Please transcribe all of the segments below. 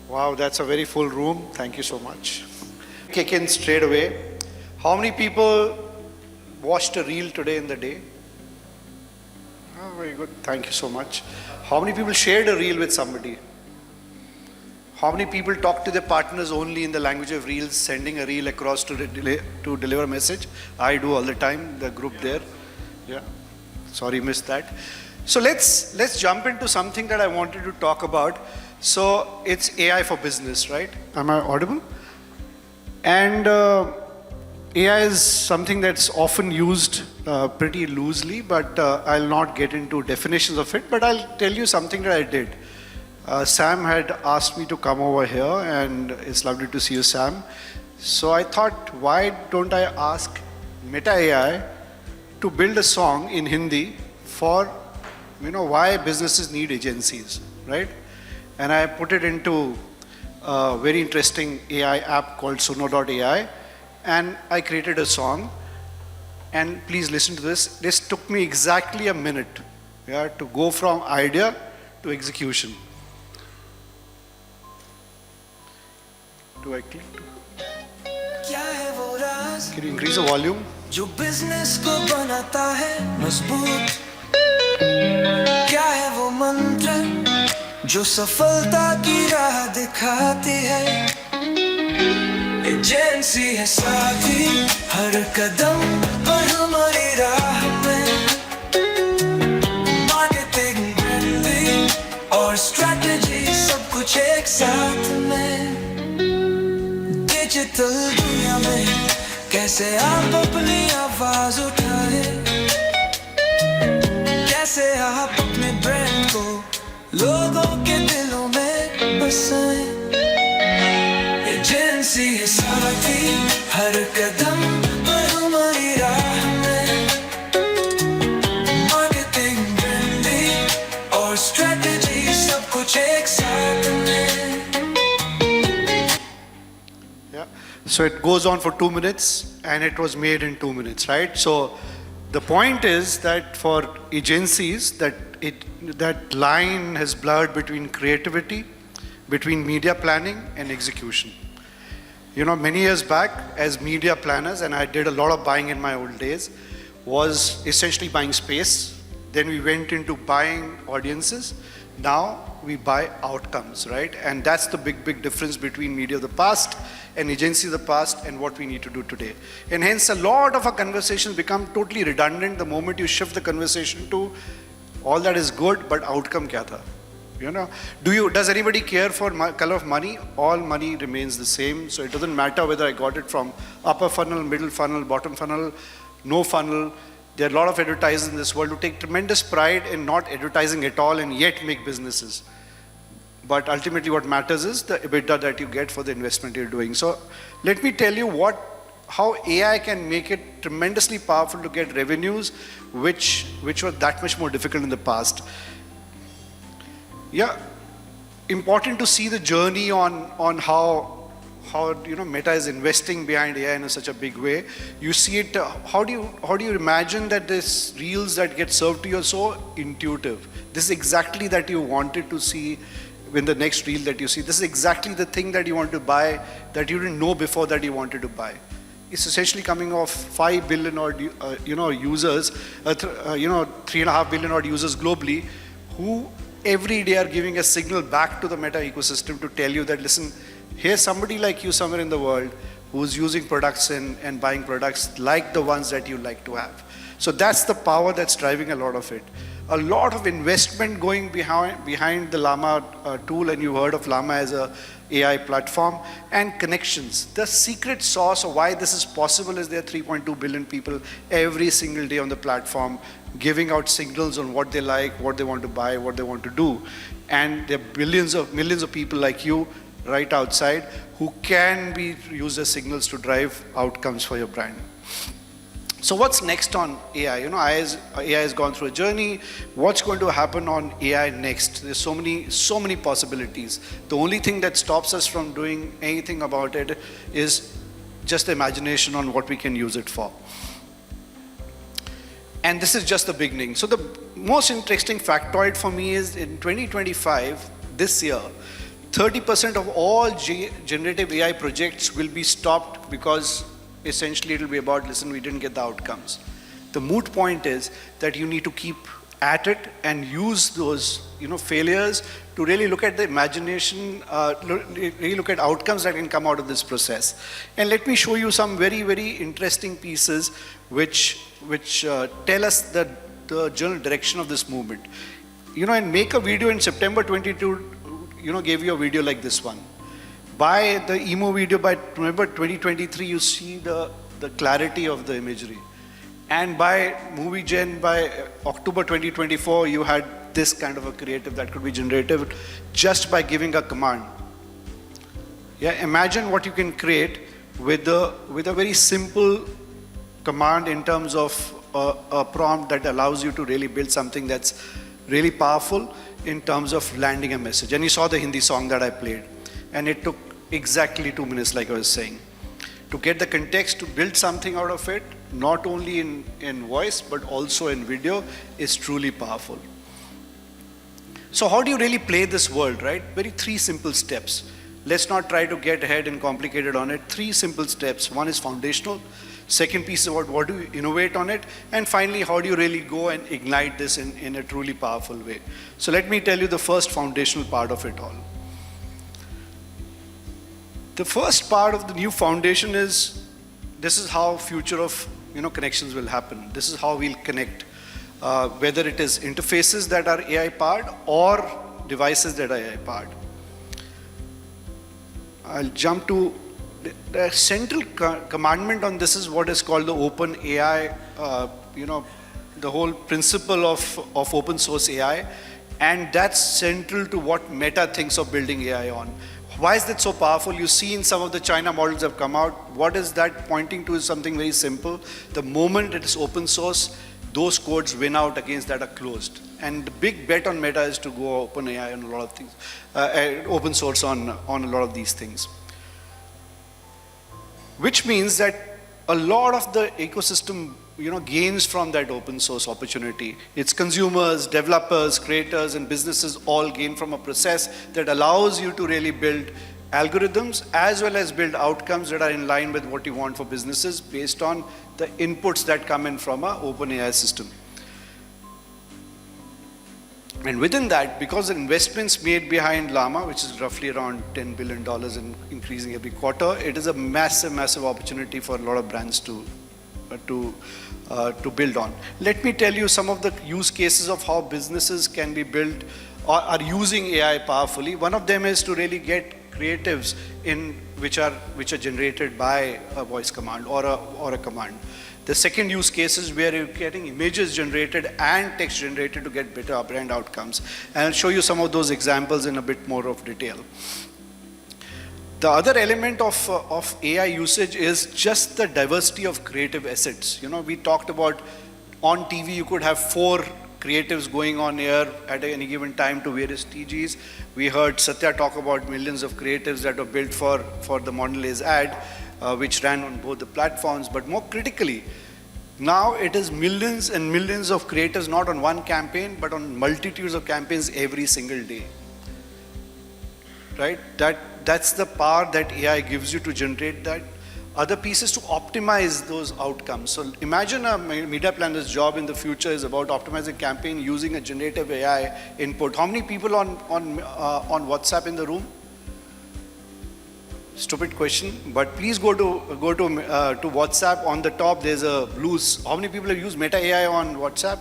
Wow, that's a very full room. Thank you so much. Kick in straight away. How many people watched a reel today in the day? Oh, very good. Thank you so much. How many people shared a reel with somebody? How many people talk to their partners only in the language of reels, sending a reel across to deliver a message? I do all the time, the group there. Yeah. Sorry, missed that. So let's jump into something that I wanted to talk about. So it's AI for business, right? Am I audible? And AI is something that's often used pretty loosely, but I'll not get into definitions of it, but I'll tell you something that I did. Sam had asked me to come over here, and it's lovely to see you, Sam. So I thought, why don't I ask Meta AI to build a song in Hindi for, why businesses need agencies, right? And I put it into a very interesting AI app called Suno.ai, and I created a song. And please listen to this. This took me exactly a minute, to go from idea to execution. Do I click? Can you increase the volume? जो business को बनाता है मजबूत, क्या है वो मंत्र जो सफलता की राह दिखाती है? एजेंसी है साथी हर कदम पर हमारी राह में, मार्केटिंग, ब्रांडिंग और स्ट्रैटेजी सब कुछ एक साथ में। डिजिटल दुनिया में कैसे आप अपनी आवाज उठाए, कैसे आप अपने ब्रांड को लोगों के दिलों में बसाएं। एजेंसी है साथी हर कदम पर हमारी राह में, मार्केटिंग, ब्रांडिंग और स्ट्रैटेजी सब कुछ एक साथ में। So it goes on for 2 minutes, and it was made in 2 minutes, right? So the point is that for agencies, that line has blurred between creativity, between media planning and execution. Many years back, as media planners, and I did a lot of buying in my old days, was essentially buying space. Then we went into buying audiences. Now we buy outcomes, right? And that's the big difference between media of the past and agency of the past and what we need to do today. And hence a lot of our conversations become totally redundant the moment you shift the conversation to all that is good, but outcome kya tha? Does anybody care for color of money? All money remains the same. So it doesn't matter whether I got it from upper funnel, middle funnel, bottom funnel, no funnel. There are a lot of advertisers in this world who take tremendous pride in not advertising at all and yet make businesses. But ultimately what matters is the EBITDA that you get for the investment you're doing. So let me tell you how AI can make it tremendously powerful to get revenues which were that much more difficult in the past. Yeah, important to see the journey on how Meta is investing behind AI in such a big way. You see it. How do you imagine that this reels that get served to you are so intuitive? This is exactly that you wanted to see in the next reel that you see. This is exactly the thing that you want to buy that you didn't know before that you wanted to buy. It's essentially coming off 5 billion odd users, 3.5 billion odd users globally, who every day are giving a signal back to the Meta ecosystem to tell you that, listen, here's somebody like you somewhere in the world who's using products and buying products like the ones that you like to have. So that's the power that's driving a lot of it. A lot of investment going behind the Llama tool, and you heard of Llama as a AI platform, and connections. The secret sauce of why this is possible is there are 3.2 billion people every single day on the platform giving out signals on what they like, what they want to buy, what they want to do. And there are millions of people like you right outside who can use as signals to drive outcomes for your brand. So what's next on AI? AI has gone through a journey. What's going to happen on AI next? There's so many possibilities. The only thing that stops us from doing anything about it is just the imagination on what we can use it for. And this is just the beginning. So the most interesting factoid for me is in 2025, this year, 30% of all generative AI projects will be stopped because essentially it will be about, listen, we didn't get the outcomes. The moot point is that you need to keep at it and use those failures to really look at the imagination, really look at outcomes that can come out of this process. And let me show you some very, very interesting pieces which tell us the general direction of this movement. And Make a Video in September 22, gave you a video like this one. By the emo video, by November 2023, you see the clarity of the imagery. And by Movie Gen, by October 2024, you had this kind of a creative that could be generated just by giving a command. Yeah, imagine what you can create with a very simple command in terms of a prompt that allows you to really build something that's really powerful in terms of landing a message. And you saw the Hindi song that I played. And it took exactly 2 minutes, like I was saying. To get the context, to build something out of it, not only in voice, but also in video, is truly powerful. So how do you really play this world, right? Very 3 simple steps. Let's not try to get ahead and complicated on it. 3 simple steps. One is foundational. Second piece is about what do you innovate on it. And finally, how do you really go and ignite this in a truly powerful way. So let me tell you the first foundational part of it all. The first part of the new foundation is, this is how future of connections will happen. This is how we'll connect, whether it is interfaces that are AI powered or devices that are AI powered. I'll jump to the central commandment on this is what is called the open AI, the whole principle of open source AI, and that's central to what Meta thinks of building AI on. Why is that so powerful? You see in some of the China models that have come out, what is that pointing to is something very simple. The moment it is open source, those codes win out against that are closed. And the big bet on Meta is to go open AI on a lot of things, open source on a lot of these things. Which means that a lot of the ecosystem gains from that open source opportunity. It's consumers, developers, creators, and businesses all gain from a process that allows you to really build algorithms as well as build outcomes that are in line with what you want for businesses based on the inputs that come in from an open AI system. And within that, because the investments made behind Llama, which is roughly around $10 billion and increasing every quarter, it is a massive, massive opportunity for a lot of brands to build on. Let me tell you some of the use cases of how businesses can be built or are using AI powerfully. One of them is to really get creatives in which are generated by a voice command or a command. The second use case is where you're getting images generated and text generated to get better brand outcomes. And I'll show you some of those examples in a bit more of detail. The other element of AI usage is just the diversity of creative assets. We talked about on TV, you could have 4 creatives going on air at any given time to various TGs. We heard Satya talk about millions of creatives that were built for the Mondelez ad, which ran on both the platforms. But more critically, now it is millions and millions of creators, not on one campaign, but on multitudes of campaigns every single day. Right? That's the power that AI gives you to generate that. Other piece is to optimize those outcomes. So imagine a media planner's job in the future is about optimizing campaign using a generative AI input. How many people on WhatsApp in the room? Stupid question, but please go to WhatsApp. On the top there's a blues. How many people have used Meta AI on WhatsApp?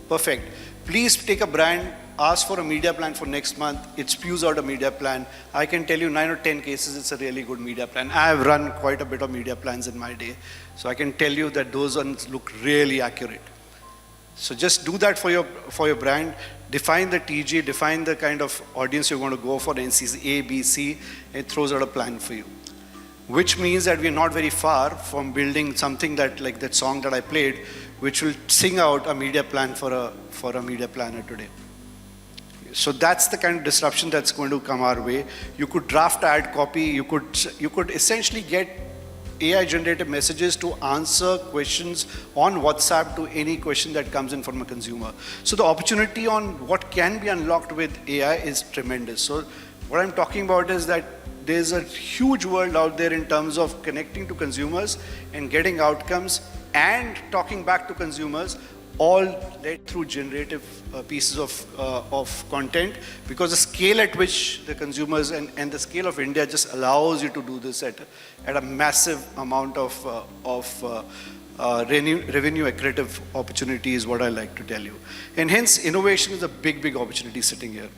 Perfect. Please take a brand, ask for a media plan for next month. It spews out a media plan. I can tell you 9 or 10 cases it's a really good media plan. I have run quite a bit of media plans in my day, so I can tell you that those ones look really accurate. So just do that for your brand. Define the TG, define the kind of audience you're going to go for, NCs A, B, C, it throws out a plan for you. Which means that we're not very far from building something that, like that song that I played, which will sing out a media plan for a media planner today. So that's the kind of disruption that's going to come our way. You could draft ad copy, you could essentially get AI generated messages to answer questions on WhatsApp to any question that comes in from a consumer. So the opportunity on what can be unlocked with AI is tremendous. So What I'm talking about is that there's a huge world out there in terms of connecting to consumers and getting outcomes and talking back to consumers, all led through generative pieces of content, because the scale at which the consumers and the scale of India just allows you to do this at a massive amount of revenue accretive opportunity is what I like to tell you. And hence innovation is a big opportunity sitting here.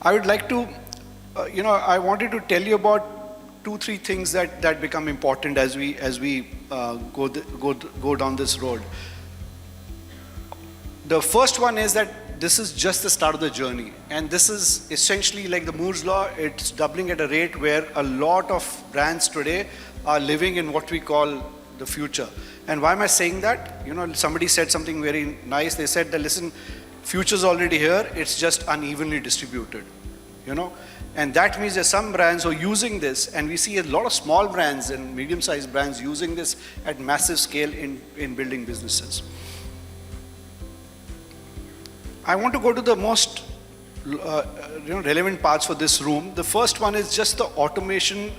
I would like to, I wanted to tell you about 2-3 things that become important as we go down this road. The first one is that this is just the start of the journey, and this is essentially like the Moore's law. It's doubling at a rate where a lot of brands today are living in what we call the future. And why am I saying that? Somebody said something very nice. They said that, listen, future's already here, it's just unevenly distributed, And that means there's some brands who are using this, and we see a lot of small brands and medium-sized brands using this at massive scale in building businesses. I want to go to the most relevant parts for this room. The first one is just the automation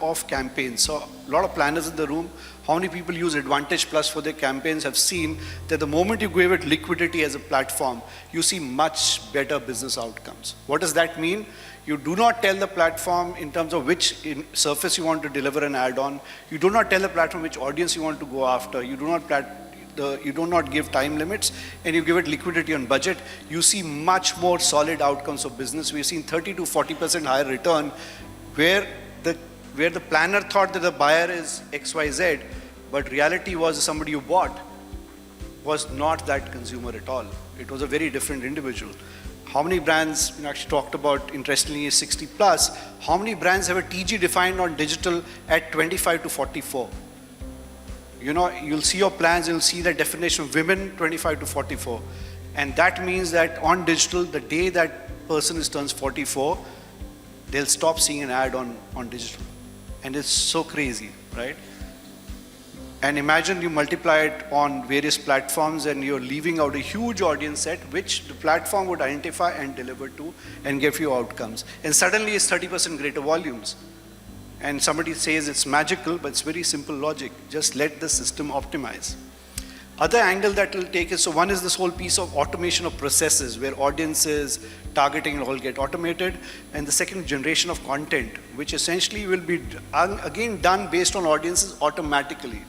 of campaigns. So a lot of planners in the room, how many people use Advantage Plus for their campaigns, have seen that the moment you give it liquidity as a platform, you see much better business outcomes. What does that mean? You do not tell the platform in terms of which surface you want to deliver an ad on. You do not tell the platform which audience you want to go after. You do not give time limits, and you give it liquidity on budget. You see much more solid outcomes of business. We've seen 30 to 40% higher return where the planner thought that the buyer is XYZ, but reality was somebody you bought was not that consumer at all. It was a very different individual. How many brands, actually talked about, interestingly, 60 plus, how many brands have a TG defined on digital at 25 to 44? You'll see your plans, you'll see the definition of women 25 to 44. And that means that on digital, the day that person turns 44, they'll stop seeing an ad on digital. And it's so crazy, right? And imagine you multiply it on various platforms and you're leaving out a huge audience set which the platform would identify and deliver to and give you outcomes. And suddenly it's 30% greater volumes. And somebody says it's magical, but it's very simple logic. Just let the system optimize. Other angle that will take is, so one is this whole piece of automation of processes where audiences, targeting will all get automated. And the second, generation of content, which essentially will be again done based on audiences automatically,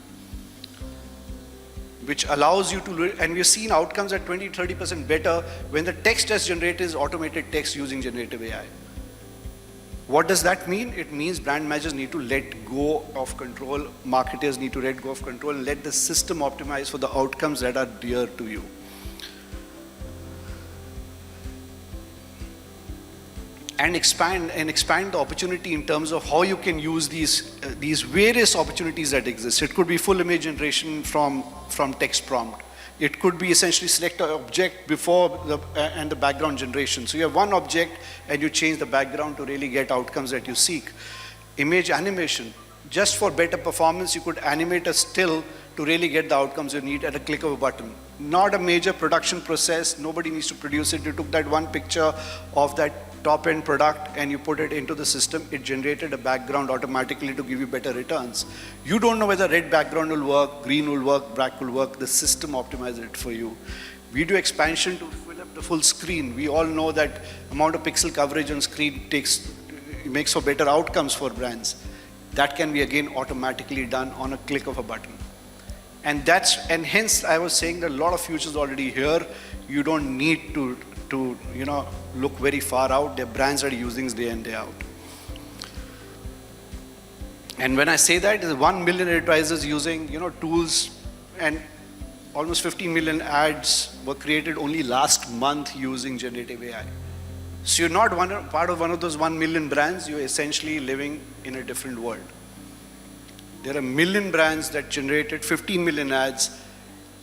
which allows you to, and we've seen outcomes at 20-30% better when the text that's generated is automated text using generative AI. What does that mean? It means brand managers need to let go of control, marketers need to let go of control and let the system optimize for the outcomes that are dear to you. And expand the opportunity in terms of how you can use these various opportunities that exist. It could be full image generation from text prompt. It could be essentially select an object before and the background generation. So you have one object and you change the background to really get outcomes that you seek. Image animation. Just for better performance, you could animate a still to really get the outcomes you need at a click of a button. Not a major production process. Nobody needs to produce it. You took that one picture of that top-end product and you put it into the system. It generated a background automatically to give you better returns. You don't know whether red background will work, green will work, black will work. The system optimizes it for you. Video expansion to fill up the full screen. We all know that amount of pixel coverage on screen makes for better outcomes for brands. That can be again automatically done on a click of a button. And hence I was saying that a lot of futures already here. You don't need to look very far out. There are brands that are using this day in, day out. And when I say that, there's 1 million advertisers using tools, and almost 15 million ads were created only last month using generative AI. So you're not part of one of those 1 million brands. You're essentially living in a different world. There are 1 million brands that generated 15 million ads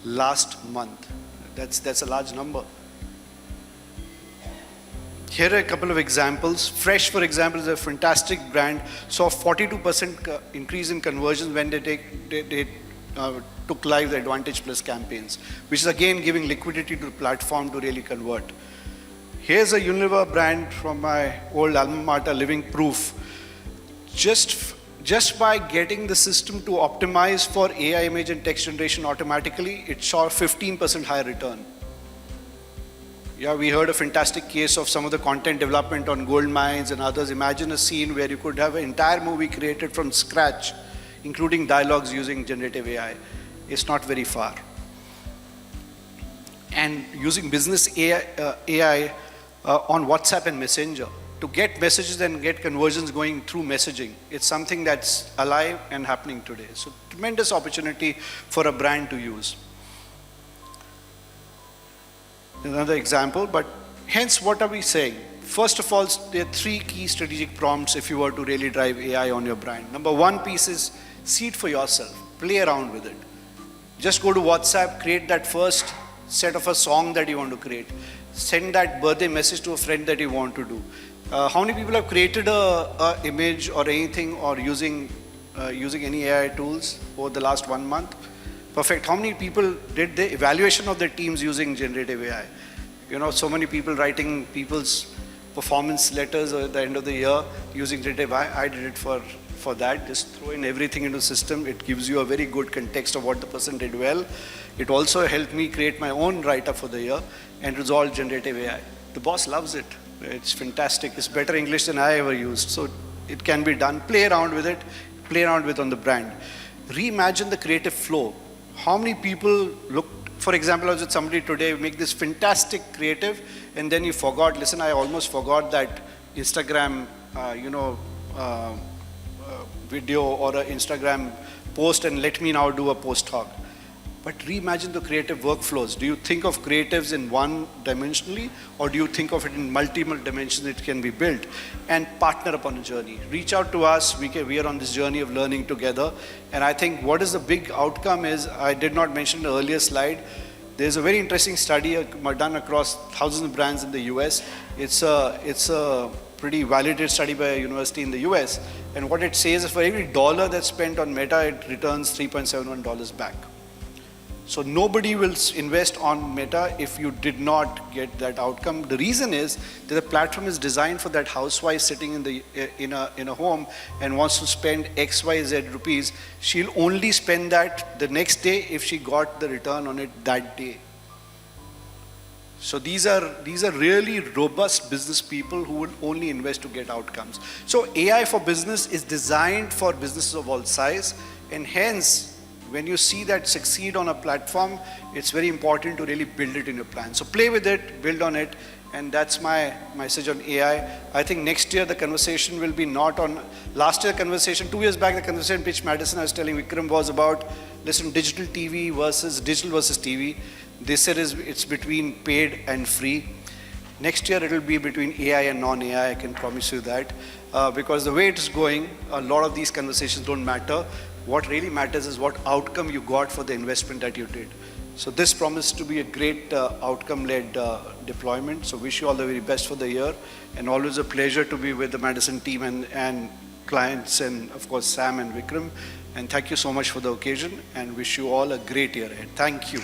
last month. That's a large number. Here are a couple of examples. Fresh, for example, is a fantastic brand. Saw 42% increase in conversions when they took live the Advantage Plus campaigns, which is again giving liquidity to the platform to really convert. Here's a Unilever brand from my old alma mater, living proof. Just by getting the system to optimize for AI image and text generation automatically, it saw 15% higher return. Yeah, we heard a fantastic case of some of the content development on gold mines and others. Imagine a scene where you could have an entire movie created from scratch, including dialogues using generative AI. It's not very far. And using business AI on WhatsApp and Messenger to get messages and get conversions going through messaging. It's something that's alive and happening today. So tremendous opportunity for a brand to use. Another example, but hence what are we saying? First of all, there are three key strategic prompts if you were to really drive AI on your brand. Number one piece is see it for yourself, play around with it. Just go to WhatsApp, create that first set of a song that you want to create. Send that birthday message to a friend that you want to do. How many people have created a image or anything or using any AI tools over the last 1 month? Perfect. How many people did the evaluation of their teams using generative AI? You know, so many people writing people's performance letters at the end of the year using generative AI. I did it for that. Just throw in everything into the system. It gives you a very good context of what the person did well. It also helped me create my own write-up for the year, and it was all generative AI. The boss loves it. It's fantastic. It's better English than I ever used. So it can be done. Play around with it. Play around with on the brand. Reimagine the creative flow. How many people look, for example, I was with somebody today, make this fantastic creative, and then you forgot, listen, I almost forgot that Instagram, video or an Instagram post, and let me now do a post hoc. But reimagine the creative workflows. Do you think of creatives in one dimensionally, or do you think of it in multiple dimensions it can be built? And partner upon a journey. Reach out to us. We are on this journey of learning together. And I think what is the big outcome is, I did not mention in the earlier slide, there's a very interesting study done across thousands of brands in the US. It's a pretty validated study by a university in the US. And what it says is for every dollar that's spent on Meta, it returns $3.71 back. So nobody will invest on Meta if you did not get that outcome. The reason is that the platform is designed for that housewife sitting in a home and wants to spend XYZ rupees. She'll only spend that the next day if she got the return on it that day. So these are really robust business people who will only invest to get outcomes. So AI for business is designed for businesses of all size, and hence when you see that succeed on a platform, it's very important to really build it in your plan. So play with it, build on it, and that's my message on AI. I think next year the conversation will be not on, last year conversation, 2 years back the conversation pitch Madison I was telling Vikram was about, listen, digital versus TV. This year it's between paid and free. Next year it will be between AI and non-AI, I can promise you that. Because the way it is going, a lot of these conversations don't matter. What really matters is what outcome you got for the investment that you did. So this promised to be a great outcome-led deployment. So wish you all the very best for the year, and always a pleasure to be with the Madison team and clients, and of course Sam and Vikram. And thank you so much for the occasion, and wish you all a great year ahead. Thank you.